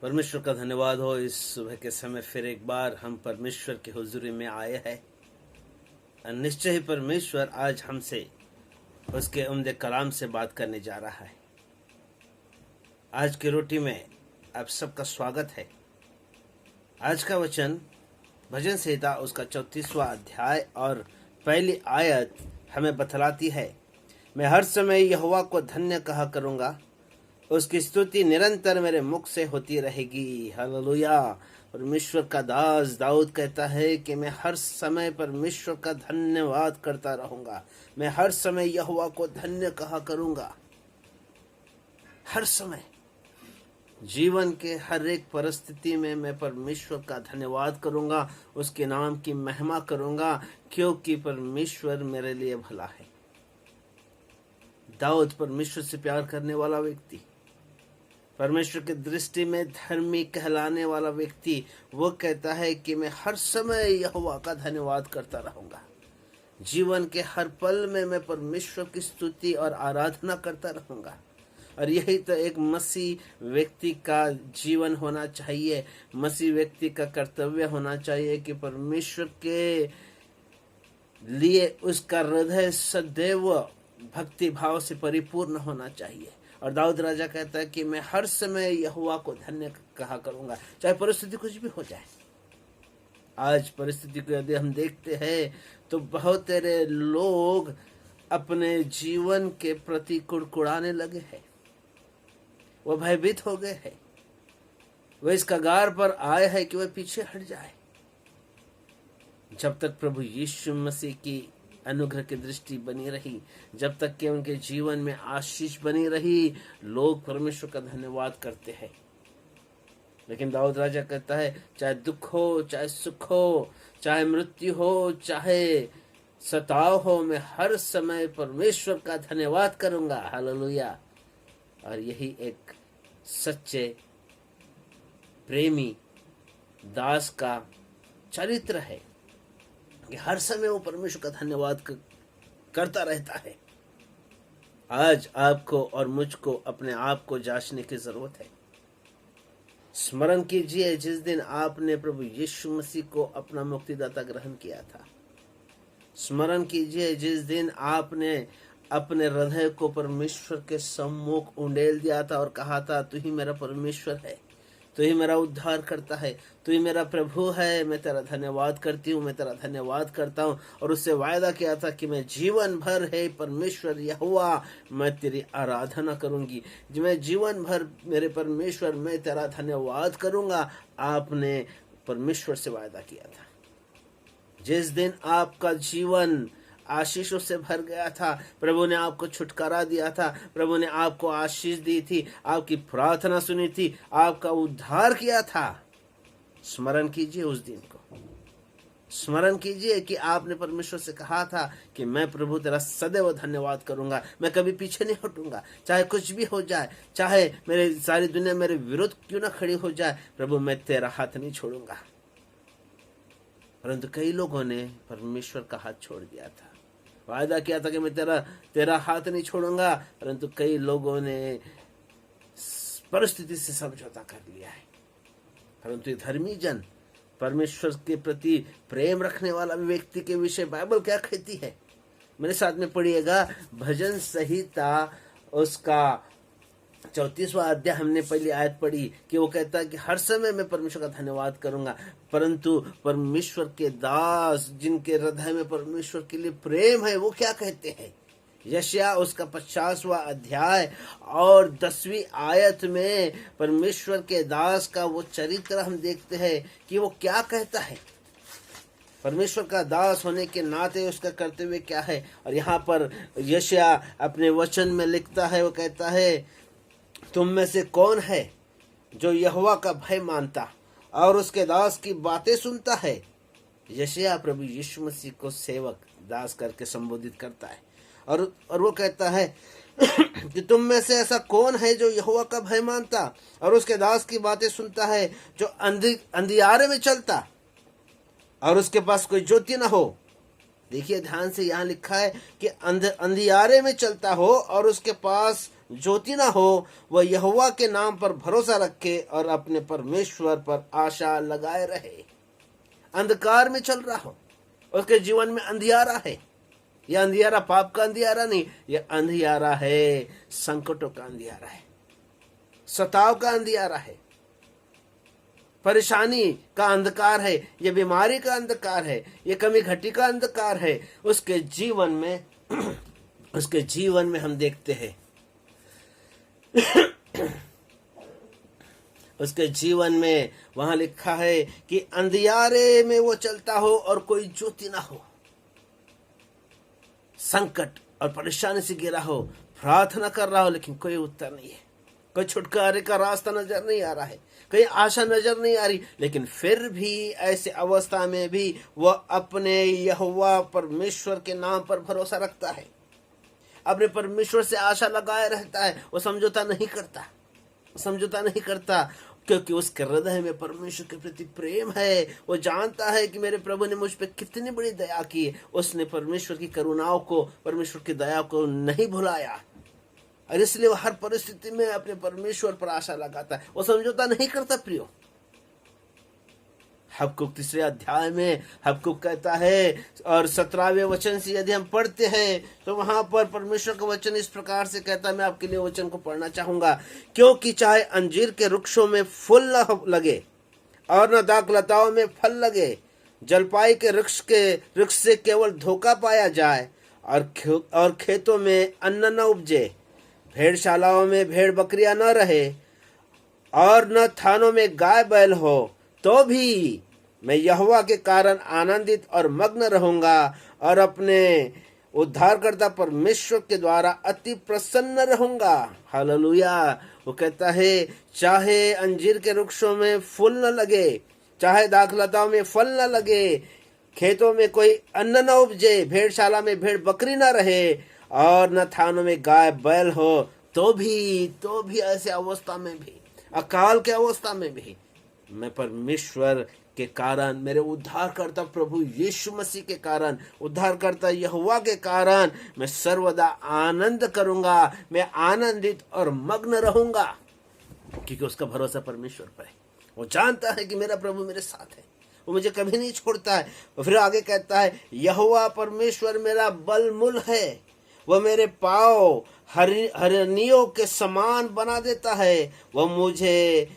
परमेश्वर का धन्यवाद हो। इस सुबह के समय फिर एक बार हम परमेश्वर की हुजूरी में आए हैं। निश्चय ही परमेश्वर आज हमसे उसके उम्दे कलाम से बात करने जा रहा है। आज की रोटी में आप सबका स्वागत है। आज का वचन भजन संहिता उसका 34वां अध्याय और पहली आयत हमें बतलाती है, मैं हर समय यहोवा को धन्य कहा करूंगा, उसकी स्तुति निरंतर मेरे मुख से होती रहेगी। हालेलुया। परमेश्वर का दास दाऊद कहता है कि मैं हर समय परमेश्वर का धन्यवाद करता रहूंगा, मैं हर समय यहोवा को धन्य कहा करूंगा। हर समय जीवन के हर एक परिस्थिति में मैं परमेश्वर का धन्यवाद करूंगा, उसके नाम की महिमा करूंगा, क्योंकि परमेश्वर मेरे लिए भला है। दाऊद परमेश्वर से प्यार करने वाला व्यक्ति, परमेश्वर की दृष्टि में धर्मी कहलाने वाला व्यक्ति, वो कहता है कि मैं हर समय यहोवा का धन्यवाद करता रहूंगा। जीवन के हर पल में मैं परमेश्वर की स्तुति और आराधना करता रहूंगा। और यही तो एक मसीह व्यक्ति का जीवन होना चाहिए, मसीह व्यक्ति का कर्तव्य होना चाहिए कि परमेश्वर के लिए उसका हृदय सदैव भक्ति भाव से परिपूर्ण होना चाहिए। और दाऊद राजा कहता है कि मैं हर समय यहोवा को धन्य कहा करूंगा, चाहे परिस्थिति कुछ भी हो जाए। आज परिस्थिति को यदि हम देखते हैं तो बहुत सारे लोग अपने जीवन के प्रति कुड़कुड़ाने लगे हैं, वो भयभीत हो गए हैं, वह इस कगार पर आए हैं कि वह पीछे हट जाए। जब तक प्रभु यीशु मसीह की अनुग्रह की दृष्टि बनी रही, जब तक कि उनके जीवन में आशीष बनी रही, लोग परमेश्वर का धन्यवाद करते हैं। लेकिन दाऊद राजा कहता है, चाहे दुख हो, चाहे सुख हो, चाहे मृत्यु हो, चाहे सताव हो, मैं हर समय परमेश्वर का धन्यवाद करूंगा। हालेलुया। और यही एक सच्चे प्रेमी दास का चरित्र है कि हर समय वो परमेश्वर का धन्यवाद करता रहता है। आज आपको और मुझको अपने आप को जांचने की जरूरत है। स्मरण कीजिए जिस दिन आपने प्रभु यीशु मसीह को अपना मुक्तिदाता ग्रहण किया था। स्मरण कीजिए जिस दिन आपने अपने हृदय को परमेश्वर के सम्मुख उंडेल दिया था और कहा था, तू ही मेरा परमेश्वर है, तू ही मेरा उद्धार करता है, तू ही मेरा प्रभु है, मैं तेरा धन्यवाद करती हूँ, मैं तेरा धन्यवाद करता हूँ। और उससे वायदा किया था कि मैं जीवन भर है परमेश्वर यहोवा, मैं तेरी आराधना करूंगी, मैं जीवन भर मेरे परमेश्वर मैं तेरा धन्यवाद करूंगा। आपने परमेश्वर से वायदा किया था। जिस दिन आपका जीवन आशीषों से भर गया था, प्रभु ने आपको छुटकारा दिया था, प्रभु ने आपको आशीष दी थी, आपकी प्रार्थना सुनी थी, आपका उद्धार किया था, स्मरण कीजिए उस दिन को। स्मरण कीजिए कि आपने परमेश्वर से कहा था कि मैं प्रभु तेरा सदैव धन्यवाद करूंगा, मैं कभी पीछे नहीं हटूंगा, चाहे कुछ भी हो जाए, चाहे मेरे सारी दुनिया मेरे विरुद्ध क्यों ना खड़ी हो जाए, प्रभु मैं तेरा हाथ नहीं छोड़ूंगा। परंतु कई लोगों ने परमेश्वर का हाथ छोड़ दिया था। वायदा किया था कि मैं तेरा हाथ नहीं छोड़ूंगा, परंतु कई लोगों ने परिस्थिति से समझौता कर लिया है। परंतु धर्मी जन, परमेश्वर के प्रति प्रेम रखने वाला व्यक्ति के विषय बाइबल क्या कहती है, मेरे साथ में पढ़िएगा। भजन संहिता उसका 34वां अध्याय हमने पहली आयत पढ़ी कि वो कहता है कि हर समय मैं परमेश्वर का धन्यवाद करूंगा। परंतु परमेश्वर के दास जिनके हृदय में परमेश्वर के लिए प्रेम है, वो क्या कहते हैं? यशायाह उसका 50वां अध्याय और 10वीं आयत में परमेश्वर के दास का वो चरित्र हम देखते हैं कि वो क्या कहता है। परमेश्वर का दास होने के नाते उसका कर्तव्य क्या है। और यहाँ पर यशायाह अपने वचन में लिखता है, वो कहता है, तुम में से कौन है जो यहोवा का भय मानता और उसके दास की बातें सुनता है। यशायाह प्रभु यीशु मसीह को सेवक दास करके संबोधित करता है और वो कहता है कि तुम में से ऐसा कौन है जो यहोवा का भय मानता और उसके दास की बातें सुनता है, जो अंधियारे में चलता और उसके पास कोई ज्योति न हो, देखिए ध्यान से, यहाँ लिखा है कि अंधियारे में चलता हो और उसके पास ज्योति ना हो, वह यहोवा के नाम पर भरोसा रखे और अपने परमेश्वर पर आशा लगाए रहे। अंधकार में चल रहा हो, उसके जीवन में अंधियारा है। यह अंधियारा पाप का अंधियारा नहीं, यह अंधियारा है संकटों का अंधियारा है, सताव का अंधियारा है, परेशानी का अंधकार है, ये बीमारी का अंधकार है, ये कमी घटी का अंधकार है। उसके जीवन में हम देखते हैं उसके जीवन में वहां लिखा है कि अंधियारे में वो चलता हो और कोई ज्योति ना हो, संकट और परेशानी से घिरा हो, प्रार्थना कर रहा हो लेकिन कोई उत्तर नहीं है, कोई छुटकारे का रास्ता नजर नहीं आ रहा है, कहीं आशा नजर नहीं आ रही, लेकिन फिर भी ऐसे अवस्था में भी वह अपने यहोवा परमेश्वर के नाम पर भरोसा रखता है, अपने परमेश्वर से आशा लगाए रहता है। वो समझौता नहीं करता, क्योंकि उसके हृदय में परमेश्वर के प्रति प्रेम है। वो जानता है कि मेरे प्रभु ने मुझ पर कितनी बड़ी दया की है। उसने परमेश्वर की करुणाओं को, परमेश्वर की दया को नहीं भुलाया, और इसलिए वो हर परिस्थिति में अपने परमेश्वर पर आशा लगाता है। वो समझौता नहीं करता। प्रियो, हबकुक 3 अध्याय में हबकुक कहता है, और 17वें वचन से यदि हम पढ़ते हैं तो वहां पर परमेश्वर का वचन इस प्रकार से कहता है। मैं आपके लिए वचन को पढ़ना चाहूंगा। क्योंकि चाहे अंजीर के वृक्षों में फूल न लगे और न दाख लताओं में फल लगे, जलपाई के वृक्ष से केवल धोखा पाया जाए, और खेतों में अन्न न उपजे, भेड़शालाओं में भेड़ बकरियां न रहे, और न थानों में गाय बैल हो, तो भी मैं यहोवा के कारण आनंदित और मग्न रहूंगा और अपने उद्धारकर्ता परमेश्वर के द्वारा अति प्रसन्न रहूंगा। हालेलुया। वो कहता है, चाहे अंजीर के वृक्षों में फूल न लगे, चाहे दाखलताओं में फल न लगे, खेतों में कोई अन्न न उपजे, भेड़शाला में भेड़ बकरी न रहे, और न थानों में गाय बैल हो, तो भी ऐसे अवस्था में भी, अकाल के अवस्था में भी मैं परमेश्वर के कारण, मेरे उद्धारकर्ता प्रभु यीशु मसीह के कारण, उद्धारकर्ता यहोवा के कारण मैं सर्वदा आनंद करूंगा। मैं आनंदित और मग्न रहूंगा, क्योंकि उसका भरोसा परमेश्वर पर है। वो जानता है कि मेरा प्रभु मेरे साथ है, वो मुझे कभी नहीं छोड़ता है। और फिर आगे कहता है, यहोवा परमेश्वर मेरा बलमूल है, वह मेरे पाँव हरनियों के समान बना देता है, वह मुझे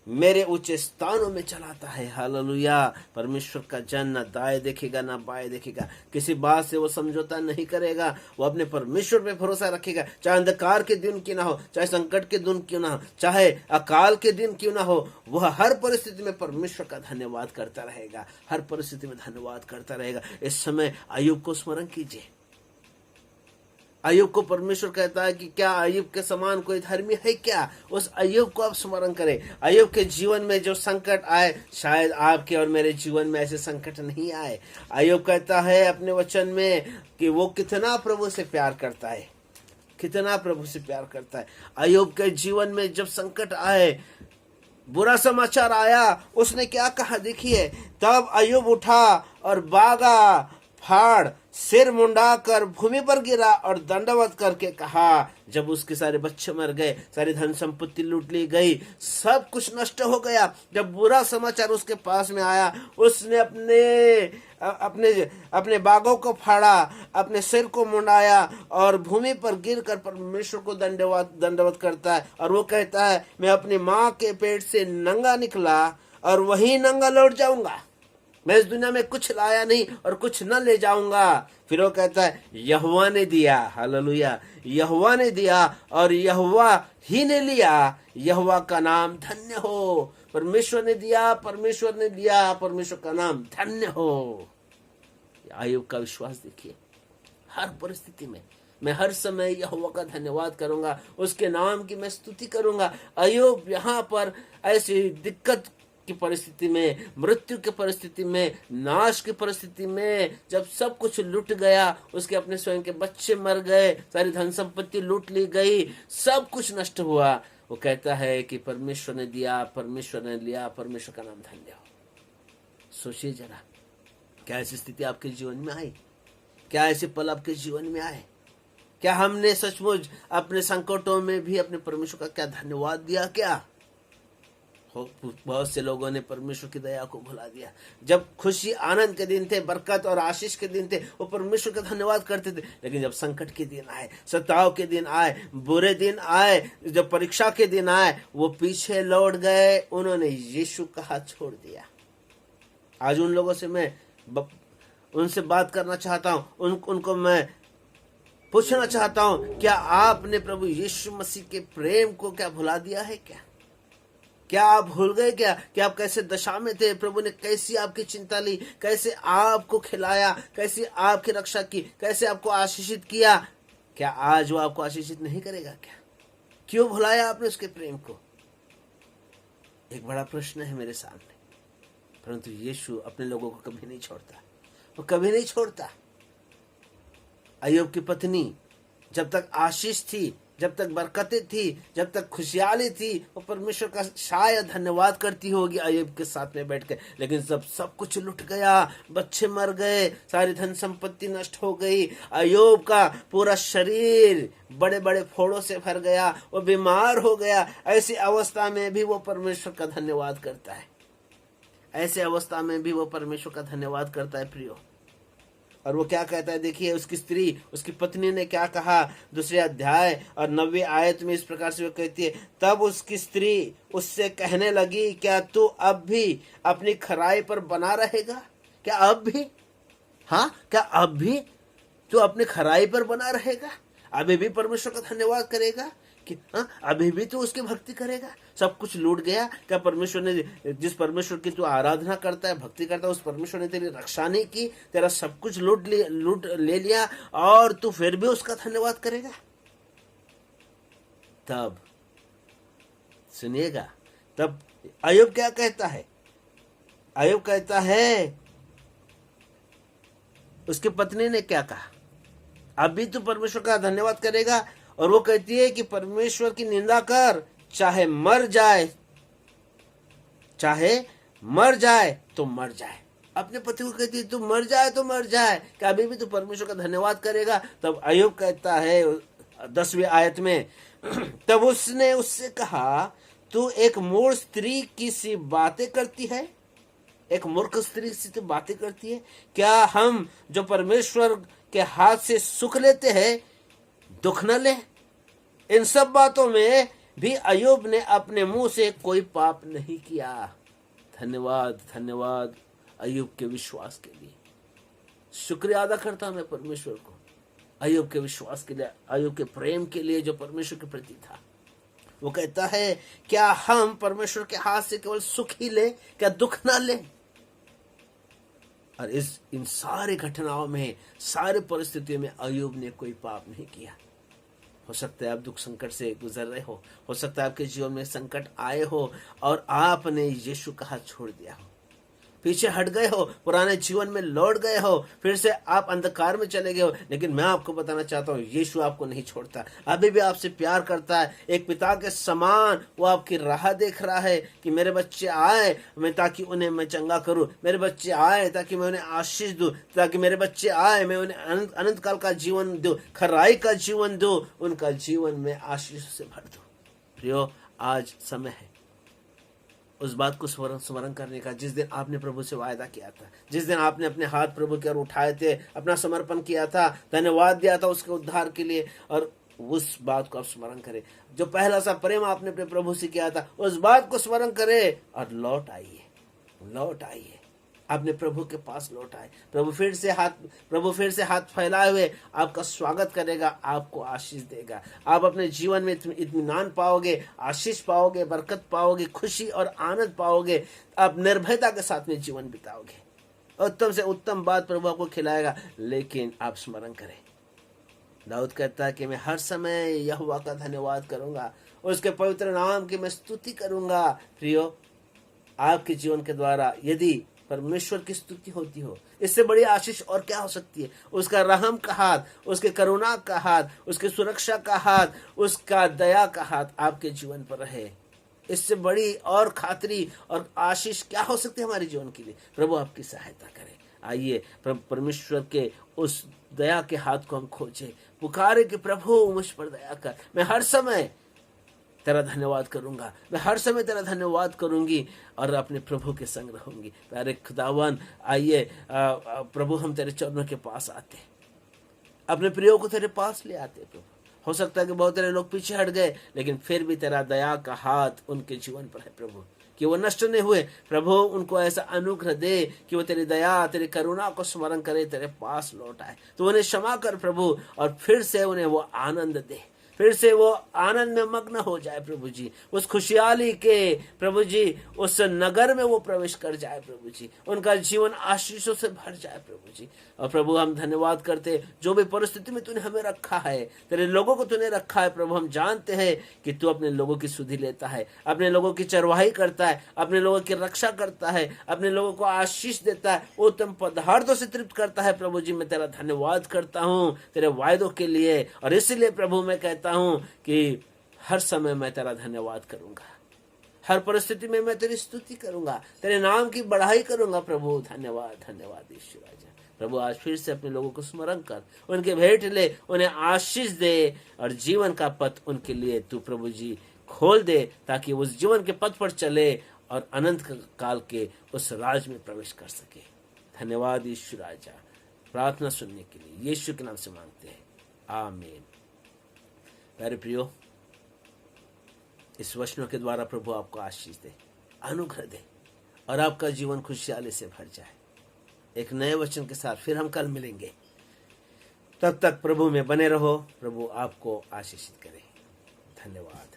मेरे ऊंचे स्थानों में चलाता है। हालेलुया। परमेश्वर का जन ना दाएं देखेगा ना बाएं देखेगा, किसी बात से वो समझौता नहीं करेगा। वो अपने परमेश्वर पे भरोसा रखेगा, चाहे अंधकार के दिन क्यों ना हो, चाहे संकट के दिन क्यों ना हो, चाहे अकाल के दिन क्यों ना हो, वह हर परिस्थिति में परमेश्वर का धन्यवाद करता रहेगा, हर परिस्थिति में धन्यवाद करता रहेगा। इस समय अय्यूब को स्मरण कीजिए। अय्यूब को परमेश्वर कहता है कि क्या अय्यूब के समान कोई धर्मी है क्या? उस अय्यूब को आप स्मरण करें। अय्यूब के जीवन में जो संकट आए, शायद आपके और मेरे जीवन में ऐसे संकट नहीं आए। अय्यूब कहता है अपने वचन में कि वो कितना प्रभु से प्यार करता है, कितना प्रभु से प्यार करता है। अय्यूब के जीवन में जब संकट आए, बुरा समाचार आया, उसने क्या कहा देखिए, तब अय्यूब उठा और भागा, फाड़ सिर मुंडा कर भूमि पर गिरा और दंडवत करके कहा। जब उसके सारे बच्चे मर गए, सारी धन संपत्ति लूट ली गई, सब कुछ नष्ट हो गया, जब बुरा समाचार उसके पास में आया, उसने अपने बागों को फाड़ा, अपने सिर को मुंडाया और भूमि पर गिरकर परमेश्वर को दंडवत करता है। और वो कहता है, मैं अपनी माँ के पेट से नंगा निकला और वही नंगा लौट जाऊंगा। मैं इस दुनिया में कुछ लाया नहीं और कुछ न ले जाऊंगा। फिर वो कहता है, यहोवा ने दिया। हालेलुया। यहोवा ने दिया और यहोवा ही ने लिया। यहोवा का नाम धन्य हो। परमेश्वर ने दिया, परमेश्वर ने लिया, परमेश्वर का नाम धन्य हो। अय्यूब का विश्वास देखिए, हर परिस्थिति में मैं हर समय यहोवा का धन्यवाद करूंगा, उसके नाम की मैं स्तुति करूंगा। अय्यूब यहाँ पर ऐसी दिक्कत की परिस्थिति में, मृत्यु की परिस्थिति में, नाश की परिस्थिति में, जब सब कुछ लूट गया, उसके अपने स्वयं के बच्चे मर गए, सारी धन संपत्ति लूट ली गई, सब कुछ नष्ट हुआ, वो कहता है कि परमेश्वर ने दिया, परमेश्वर ने लिया, परमेश्वर का नाम धन्य हो। सोचिए जरा, क्या ऐसी स्थिति आपके जीवन में आई? क्या ऐसे पल आपके जीवन में आए? क्या हमने सचमुच अपने संकटों में भी अपने परमेश्वर का क्या धन्यवाद दिया? क्या बहुत से लोगों ने परमेश्वर की दया को भुला दिया। जब खुशी आनंद के दिन थे, बरकत और आशीष के दिन थे, वो परमेश्वर का धन्यवाद करते थे। लेकिन जब संकट के दिन आए, सताव के दिन आए, बुरे दिन आए, जब परीक्षा के दिन आए, वो पीछे लौट गए। उन्होंने यीशु का हाथ छोड़ दिया। आज उन लोगों से मैं उनसे बात करना चाहता हूं, उनको मैं पूछना चाहता हूं, क्या आपने प्रभु यीशु मसीह के प्रेम को क्या भुला दिया है? क्या आप भूल गए क्या कि आप कैसे दशा में थे? प्रभु ने कैसी आपकी चिंता ली, कैसे आपको खिलाया, कैसी आपकी रक्षा की, कैसे आपको आशीषित किया। क्या आज वो आपको आशीषित नहीं करेगा? क्या क्यों भुलाया आपने उसके प्रेम को? एक बड़ा प्रश्न है मेरे सामने। परंतु यीशु अपने लोगों को कभी नहीं छोड़ता, वो कभी नहीं छोड़ता। अय्यूब की पत्नी जब तक आशीष थी, जब तक बरकतें थी, जब तक खुशहाली थी, वो परमेश्वर का शायद धन्यवाद करती होगी अय्यूब के साथ में बैठ के। लेकिन जब सब कुछ लुट गया, बच्चे मर गए, सारी धन संपत्ति नष्ट हो गई, अय्यूब का पूरा शरीर बड़े बड़े फोड़ों से भर गया, वो बीमार हो गया, ऐसी अवस्था में भी वो परमेश्वर का धन्यवाद करता है। ऐसे अवस्था में भी वो परमेश्वर का धन्यवाद करता है प्रियो। और वो क्या कहता है, देखिए उसकी स्त्री, उसकी पत्नी ने क्या कहा, दूसरे अध्याय और 9वीं आयत में इस प्रकार से वो कहती है, तब उसकी स्त्री उससे कहने लगी, क्या तू अब भी अपनी खराई पर बना रहेगा? क्या अब भी? हाँ, क्या अब भी तू अपनी खराई पर बना रहेगा? अभी भी परमेश्वर का धन्यवाद करेगा कि हाँ, अभी भी तू उसकी भक्ति करेगा? सब कुछ लूट गया, क्या परमेश्वर ने, जिस परमेश्वर की तू आराधना करता है, भक्ति करता है, उस परमेश्वर ने तेरी रक्षा नहीं की, तेरा सब कुछ लूट ले लिया, और तू फिर भी उसका धन्यवाद करेगा? तब सुनिएगा, तब अय्यूब क्या कहता है? अय्यूब कहता है, उसकी पत्नी ने क्या कहा, अभी तू परमेश्वर का धन्यवाद करेगा? और वो कहती है कि परमेश्वर की निंदा कर, चाहे मर जाए, चाहे मर जाए तो मर जाए। अपने पति को कहती है, तू मर जाए तो मर जाए, क्या अभी भी तू परमेश्वर का धन्यवाद करेगा? तब अय्यूब कहता है 10वीं आयत में, तब उसने उससे कहा, तू एक मूर्ख स्त्री की सी बातें करती है, एक मूर्ख स्त्री से तो बातें करती है। क्या हम जो परमेश्वर के हाथ से सुख लेते हैं, दुख न ले? इन सब बातों में भी अय्यूब ने अपने मुंह से कोई पाप नहीं किया। धन्यवाद, धन्यवाद अय्यूब के विश्वास के लिए। शुक्रिया अदा करता हूं मैं परमेश्वर को, अय्यूब के विश्वास के लिए, अय्यूब के प्रेम के लिए जो परमेश्वर के प्रति था। वो कहता है, क्या हम परमेश्वर के हाथ से केवल सुख ही ले, क्या दुख ना ले? और इन सारी घटनाओं में, सारी परिस्थितियों में अय्यूब ने कोई पाप नहीं किया। हो सकता है आप दुख संकट से गुजर रहे हो सकता है आपके जीवन में संकट आए हो और आपने यीशु का हाथ छोड़ दिया हो, पीछे हट गए हो, पुराने जीवन में लौट गए हो, फिर से आप अंधकार में चले गए हो। लेकिन मैं आपको बताना चाहता हूँ, यीशु आपको नहीं छोड़ता, अभी भी आपसे प्यार करता है। एक पिता के समान वो आपकी राह देख रहा है कि मेरे बच्चे आए मैं ताकि उन्हें मैं चंगा करूं, मेरे बच्चे आए ताकि मैं उन्हें आशीष दूं, ताकि मेरे बच्चे आए मैं उन्हें अनंत काल का जीवन दूं, खराई का जीवन दूं, उनका जीवन में आशीष से भर दूं। प्रियो, आज समय है उस बात को स्मरण करने का, जिस दिन आपने प्रभु से वायदा किया था, जिस दिन आपने अपने हाथ प्रभु की ओर उठाए थे, अपना समर्पण किया था, धन्यवाद दिया था उसके उद्धार के लिए। और उस बात को आप स्मरण करें, जो पहला सा प्रेम आपने अपने प्रभु से किया था, उस बात को स्मरण करें और लौट आइए, लौट आइए, अपने प्रभु के पास लौट आए। प्रभु फिर से हाथ फैलाए हुए आपका स्वागत करेगा, आपको आशीष देगा। आप अपने जीवन में इत्मीनान पाओगे, आशीष पाओगे, बरकत पाओगे, खुशी और आनंद पाओगे। आप निर्भयता के साथ में जीवन बिताओगे। उत्तम से उत्तम बात प्रभु आपको खिलाएगा। लेकिन आप स्मरण करें, दाऊद कहता है कि मैं हर समय यहोवा का धन्यवाद करूंगा, उसके पवित्र नाम की मैं स्तुति करूंगा। प्रियो, आपके जीवन के द्वारा यदि परमेश्वर की स्तुति होती हो, इससे बड़ी आशीष और क्या हो सकती है? उसका रहम का हाथ, उसके करुणा का हाथ, उसकी सुरक्षा का हाथ, उसका दया का हाथ आपके जीवन पर रहे। इससे बड़ी और खातरी और आशीष क्या हो सकती है हमारे जीवन के लिए? प्रभु आपकी सहायता करे, आइए परमेश्वर के उस दया के हाथ को हम खोजे, पुकारे कि प्रभु मुझ पर दया कर, मैं हर समय तेरा धन्यवाद करूंगा, मैं हर समय तेरा धन्यवाद करूंगी और अपने प्रभु के संग रहूंगी। प्यारे खुदावन, आइए प्रभु हम तेरे चरणों के पास आते, अपने प्रियो को तेरे पास ले आते प्रभु। हो सकता है कि बहुत सारे लोग पीछे हट गए, लेकिन फिर भी तेरा दया का हाथ उनके जीवन पर है प्रभु, कि वो नष्ट नहीं हुए। प्रभु उनको ऐसा अनुग्रह दे कि वो तेरी दया तेरी करुणा को स्मरण करे, तेरे पास लौट आए। तो उन्हें क्षमा कर प्रभु, और फिर से उन्हें वो आनंद दे, फिर से वो आनंद में मग्न हो जाए प्रभु जी, उस खुशहाली के प्रभु जी उस नगर में वो प्रवेश कर जाए प्रभु जी, उनका जीवन आशीषों से भर जाए प्रभु जी। और प्रभु हम धन्यवाद करते, जो भी परिस्थिति में तूने हमें रखा है, तेरे लोगों को तूने रखा है प्रभु, हम जानते हैं कि तू अपने लोगों की सुधि लेता है, अपने लोगों की चरवाही करता है, अपने लोगों की रक्षा करता है, अपने लोगों को आशीष देता है, उत्तम पदार्थों से तृप्त करता है प्रभु जी। मैं तेरा धन्यवाद करता हूँ तेरे वायदों के लिए, और इसलिए प्रभु मैं कहता हूँ कि हर समय मैं तेरा धन्यवाद करूंगा, हर परिस्थिति में मैं तेरी स्तुति करूंगा, तेरे नाम की बढ़ाई करूंगा प्रभु। धन्यवाद धन्यवाद ईश्वर राजा। प्रभु आज फिर से अपने लोगों को स्मरण कर, उनके भेंट ले, उन्हें आशीष दे, और जीवन का पथ उनके लिए तू प्रभु जी खोल दे, ताकि उस जीवन के पथ पर चले और अनंत काल के उस राज में प्रवेश कर सके। धन्यवाद ईश्वर राजा, प्रार्थना सुनने के लिए यीशु के नाम से मांगते हैं, आमीन। प्यारे प्रियो, इस वचनों के द्वारा प्रभु आपको आशीष दे, अनुग्रह दे, और आपका जीवन खुशहाली से भर जाए। एक नए वचन के साथ फिर हम कल मिलेंगे, तब तक प्रभु में बने रहो। प्रभु आपको आशीषित करे। धन्यवाद।